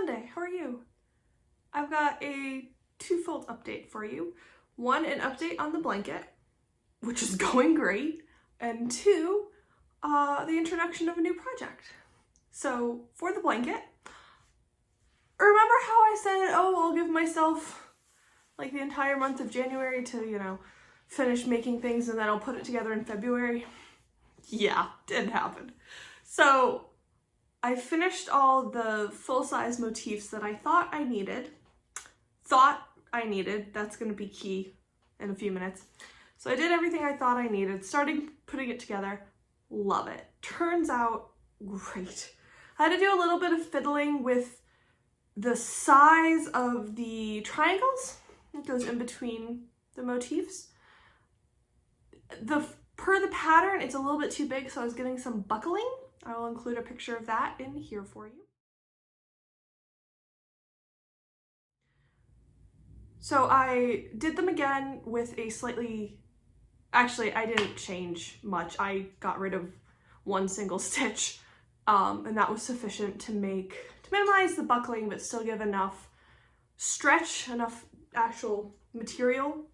Monday. How are you? I've got a twofold update for you. One, an update on the blanket, which is going great, and two, the introduction of a new project. So for the blanket, remember how I said, oh, I'll give myself like the entire month of January to, finish making things and then I'll put it together in February? Yeah, didn't happen. So I finished all the full-size motifs that I thought I needed. That's going to be key in a few minutes. So I did everything I thought I needed, started putting it together. Love it. Turns out great. I had to do a little bit of fiddling with the size of the triangles that goes in between the motifs. Per the pattern, it's a little bit too big, so I was getting some buckling. I will include a picture of that in here for you. So I did them again with a slightly, actually I didn't change much. I got rid of one single stitch and that was sufficient to minimize the buckling but still give enough stretch, enough actual material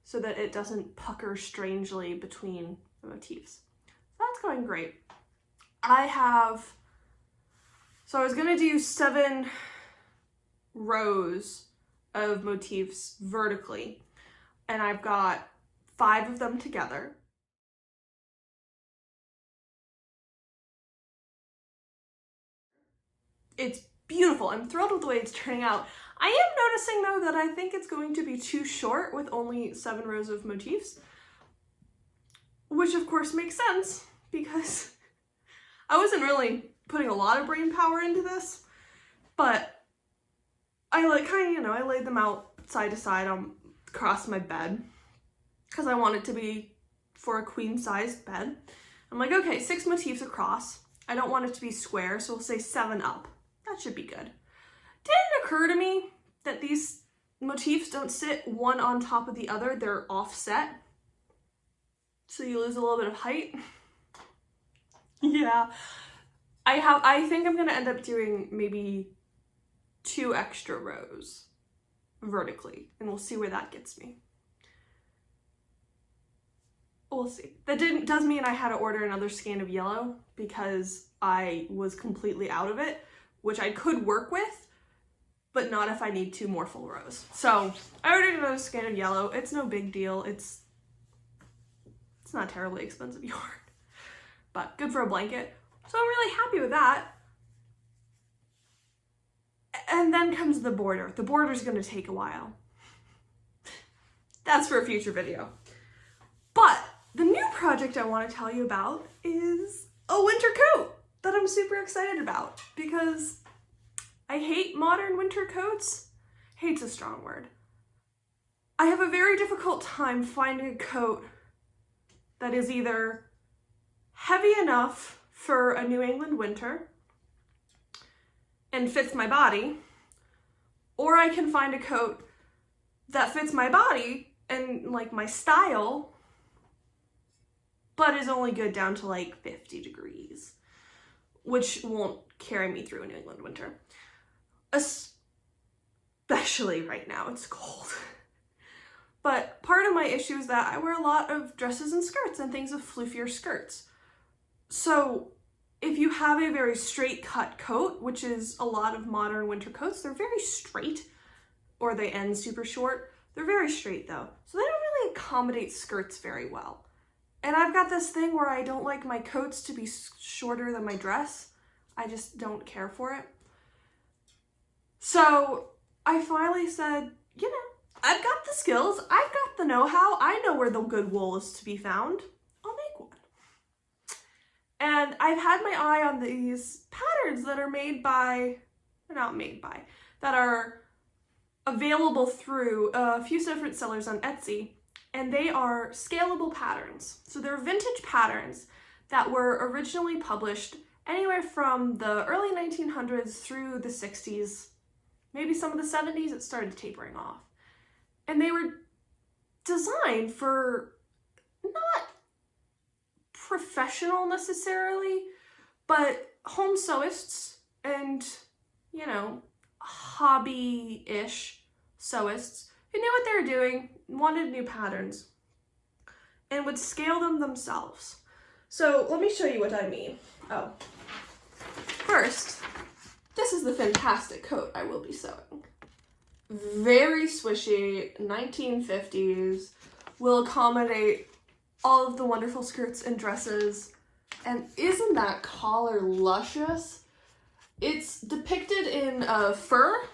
so that it doesn't pucker strangely between the motifs. So that's going great. So I was gonna do 7 rows of motifs vertically, and I've got 5 of them together. It's beautiful. I'm thrilled with the way it's turning out. I am noticing though that I think it's going to be too short with only 7 rows of motifs, which of course makes sense because I wasn't really putting a lot of brain power into this, but I I laid them out side to side across my bed because I want it to be for a queen-sized bed. I'm like, okay, 6 motifs across. I don't want it to be square, so we'll say 7 up. That should be good. Didn't occur to me that these motifs don't sit one on top of the other. They're offset, so you lose a little bit of height. Yeah, I think I'm gonna end up doing maybe 2 extra rows vertically, and we'll see where that gets me. We'll see. That does mean I had to order another skein of yellow because I was completely out of it, which I could work with, but not if I need 2 more full rows. So I ordered another skein of yellow. It's no big deal. It's not terribly expensive yarn, but good for a blanket. So I'm really happy with that. And then comes the border. The border's gonna take a while. That's for a future video. But the new project I want to tell you about is a winter coat that I'm super excited about because I hate modern winter coats. Hate's a strong word. I have a very difficult time finding a coat that is either heavy enough for a New England winter and fits my body, or I can find a coat that fits my body and like my style, but is only good down to like 50 degrees, which won't carry me through a New England winter. Especially right now, it's cold. But part of my issue is that I wear a lot of dresses and skirts and things with floofier skirts. So if you have a very straight cut coat, which is a lot of modern winter coats, they're very straight, or they end super short. They're very straight though, so they don't really accommodate skirts very well. And I've got this thing where I don't like my coats to be shorter than my dress. I just don't care for it. So I finally said, I've got the skills, I've got the know-how, I know where the good wool is to be found. I'll make one. And I've had my eye on these patterns that are that are available through a few different sellers on Etsy, and they are scalable patterns. So they're vintage patterns that were originally published anywhere from the early 1900s through the 60s, maybe some of the 70s, it started tapering off. And they were designed for not professional necessarily, but home sewists and, hobby-ish sewists who knew what they were doing, wanted new patterns, and would scale them themselves. So let me show you what I mean. Oh, first, this is the fantastic coat I will be sewing. Very swishy, 1950s, will accommodate all of the wonderful skirts and dresses. And isn't that collar luscious? It's depicted in fur.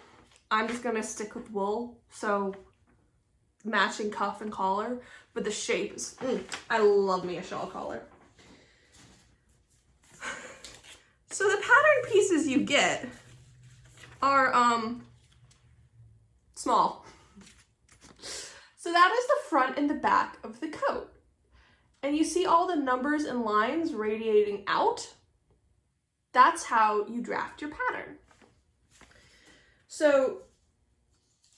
I'm just gonna stick with wool, so matching cuff and collar, but the shape is, I love me a shawl collar. So the pattern pieces you get are small. So that is the front and the back of the coat. And you see all the numbers and lines radiating out? That's how you draft your pattern. So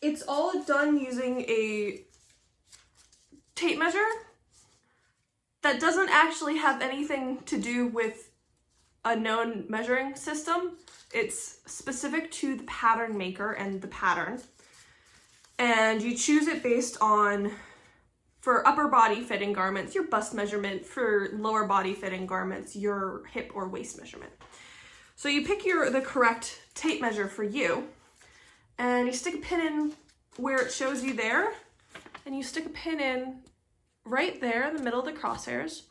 it's all done using a tape measure that doesn't actually have anything to do with a known measuring system. It's specific to the pattern maker and the pattern. And you choose it based on, for upper body fitting garments, your bust measurement; for lower body fitting garments, your hip or waist measurement. So you pick the correct tape measure for you, and you stick a pin in where it shows you there, and you stick a pin in right there in the middle of the crosshairs,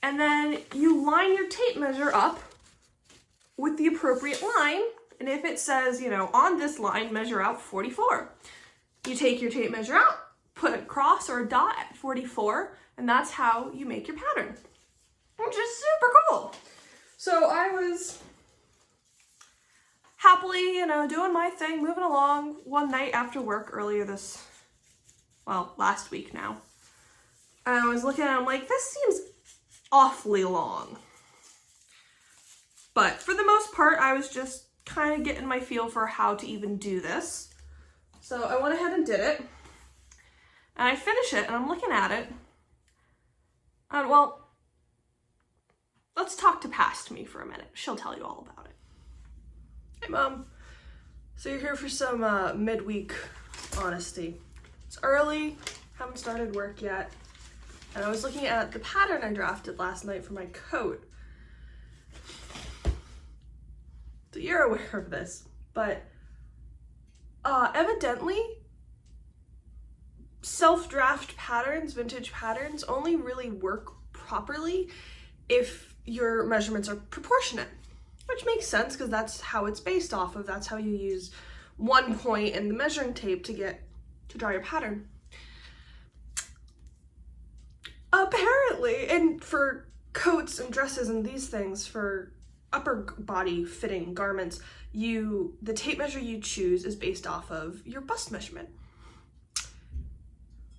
and then you line your tape measure up with the appropriate line, and if it says, you know, on this line, measure out 44, you take your tape measure out, put a cross or a dot at 44, and that's how you make your pattern, which is super cool. So I was happily, you know, doing my thing, moving along one night after work earlier last week now. And I was looking at it, I'm like, this seems awfully long. But for the most part, I was just kind of getting my feel for how to even do this. So I went ahead and did it. And I finish it, and I'm looking at it. And well, let's talk to past me for a minute. She'll tell you all about it. Hey, Mom. So you're here for some midweek honesty. It's early, haven't started work yet. And I was looking at the pattern I drafted last night for my coat. So you're aware of this, but evidently, self-draft patterns, vintage patterns, only really work properly if your measurements are proportionate, which makes sense because that's how it's based off of. That's how you use one point in the measuring tape to draw your pattern. Apparently, and for coats and dresses and these things, for upper body fitting garments, the tape measure you choose is based off of your bust measurement,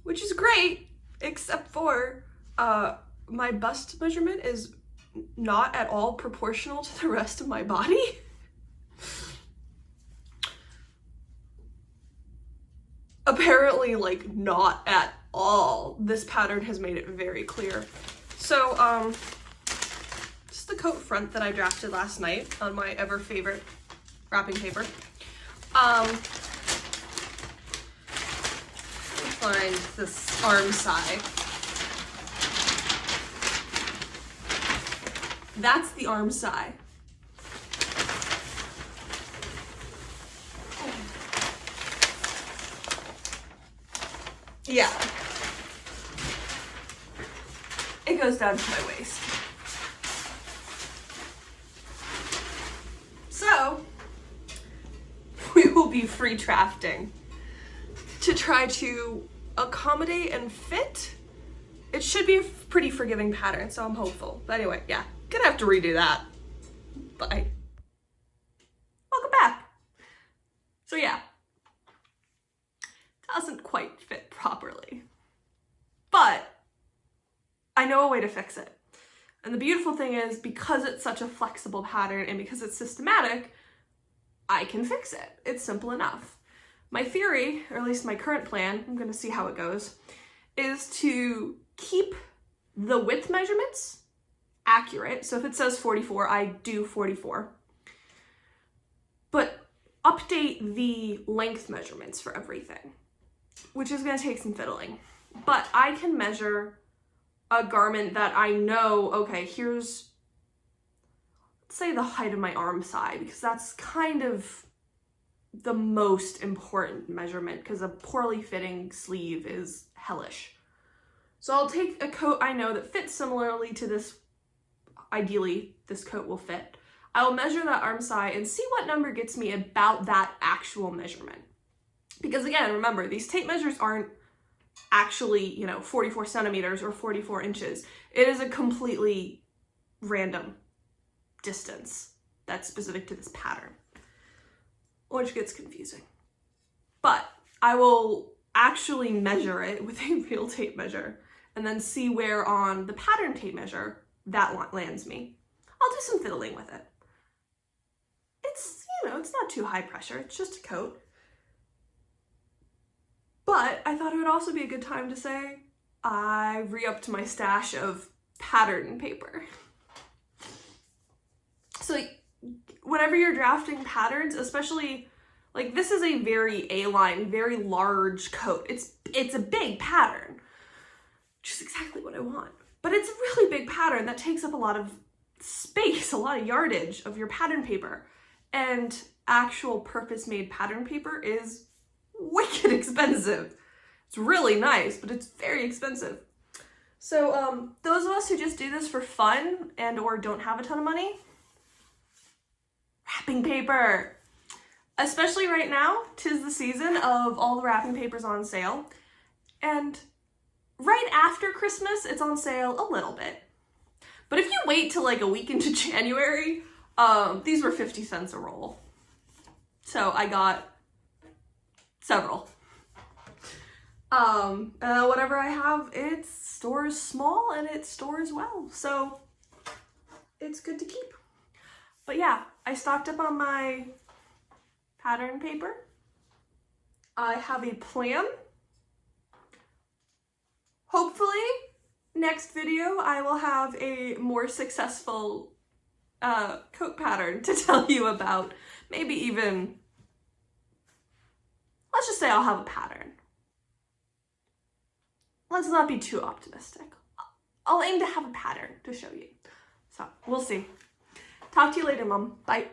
which is great, except for my bust measurement is not at all proportional to the rest of my body. Apparently, like, not at all. This pattern has made it very clear. So, this is the coat front that I drafted last night on my ever favorite wrapping paper. Let me find this arm side. That's the arm side. Yeah. It goes down to my waist. So, we will be free drafting to try to accommodate and fit. It should be a pretty forgiving pattern, so I'm hopeful. But anyway, yeah, gonna have to redo that. Bye. Welcome back. So yeah, doesn't quite fit properly, but I know a way to fix it. And the beautiful thing is, because it's such a flexible pattern and because it's systematic, I can fix it. It's simple enough. My theory, or at least my current plan, I'm gonna see how it goes, is to keep the width measurements accurate. So if it says 44, I do 44. But update the length measurements for everything, which is going to take some fiddling. But I can measure a garment that I know, okay, here's, let's say the height of my arm side, because that's kind of the most important measurement, because a poorly fitting sleeve is hellish. So I'll take a coat I know that fits similarly to this. Ideally, this coat will fit. I will measure that arm side and see what number gets me about that actual measurement. Because again, remember, these tape measures aren't actually, 44 centimeters or 44 inches. It is a completely random distance that's specific to this pattern, which gets confusing. But I will actually measure it with a real tape measure and then see where on the pattern tape measure that lands me. I'll do some fiddling with it. It's, it's not too high pressure. It's just a coat. But I thought it would also be a good time to say I re-upped my stash of pattern paper. So whenever you're drafting patterns, especially like this is a very A-line, very large coat. It's a big pattern, which is exactly what I want. But it's a really big pattern that takes up a lot of space, a lot of yardage of your pattern paper. And actual purpose-made pattern paper is wicked expensive. It's really nice, but it's very expensive. So those of us who just do this for fun and or don't have a ton of money, wrapping paper. Especially right now, 'tis the season of all the wrapping papers on sale. And right after Christmas, it's on sale a little bit. But if you wait till like a week into January, these were 50 cents a roll. So I got several. Whatever I have, it stores small and it stores well. So it's good to keep. But yeah, I stocked up on my pattern paper. I have a plan. Hopefully, next video I will have a more successful coat pattern to tell you about. Maybe even, let's just say I'll have a pattern. Let's not be too optimistic. I'll aim to have a pattern to show you. So, we'll see. Talk to you later, Mom. Bye.